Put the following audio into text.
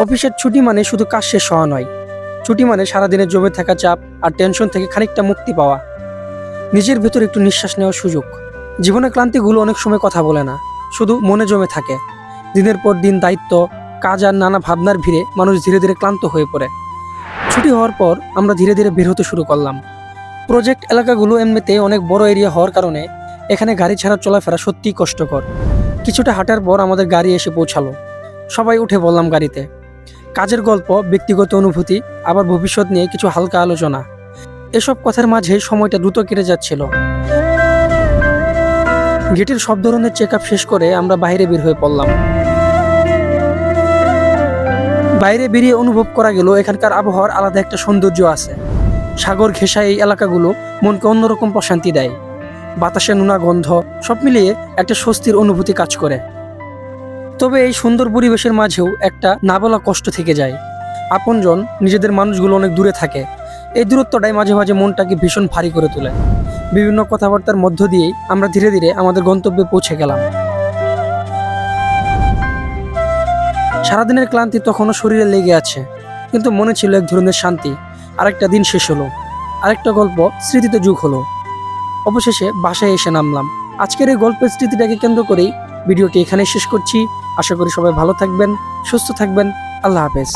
অফিসের ছুটি মানে শুধু কাজ শেষ হওয়া নয়, ছুটি মানে সারাদিনের জমে থাকা চাপ আর টেনশন থেকে খানিকটা মুক্তি পাওয়া, নিজের ভেতর একটু নিঃশ্বাস নেওয়ার সুযোগ। জীবনের ক্লান্তিগুলো অনেক সময় কথা বলে না, শুধু মনে জমে থাকে। দিনের পর দিন দায়িত্ব, কাজ আর নানা ভাবনার ভিড়ে মানুষ ধীরে ধীরে ক্লান্ত হয়ে পড়ে। ছুটি হওয়ার পর আমরা ধীরে ধীরে বের হতে শুরু করলাম। প্রজেক্ট এলাকাগুলো এমনিতে অনেক বড় এরিয়া হওয়ার কারণে এখানে গাড়ি ছাড়া চলাফেরা সত্যিই কষ্টকর। কিছুটা হাঁটার পর আমাদের গাড়ি এসে পৌঁছালো। সবাই উঠে বললাম গাড়িতে। কাজের গল্প, ব্যক্তিগত অনুভূতি, আবার ভবিষ্যৎ নিয়ে কিছু হালকা আলোচনা। এসব কথার মাঝে সময়টা দ্রুত কেটে যাচ্ছিল। গেটের সব ধরনের চেক আপ শেষ করে আমরা বাইরে বের হয়ে পড়লাম। বাইরে বেরিয়ে অনুভব করা গেল এখানকার আবহাওয়ার আলাদা একটা সৌন্দর্য আছে। সাগর ঘেঁষা এই এলাকাগুলো মনকে অন্যরকম প্রশান্তি দেয়। বাতাসে নোনা গন্ধ, সব মিলিয়ে একটা স্বস্তির অনুভূতি কাজ করে। তবে এই সুন্দর পরিবেশের মাঝেও একটা না বলা কষ্ট থেকে যায়। আপনজন, নিজেদের মানুষগুলো অনেক দূরে থাকে। এই দূরত্বটাই মাঝে মাঝে মনটাকে ভীষণ ভারী করে তোলে। বিভিন্ন কথাবার্তার মধ্য দিয়েই আমরা ধীরে ধীরে আমাদের গন্তব্যে পৌঁছে গেলাম। সারাদিনের ক্লান্তি তখনও শরীরে লেগে আছে, কিন্তু মনে ছিল এক ধরনের শান্তি। আরেকটা দিন শেষ হলো, আরেকটা গল্প স্মৃতিতে যোগ হলো। অবশেষে বাসায় এসে নামলাম। আজকের এই গল্পের স্মৃতিটাকে কেন্দ্র করেই ভিডিওটি এখানে শেষ করছি। আশা করি সবাই ভালো থাকবেন, সুস্থ থাকবেন। আল্লাহ হাফেজ।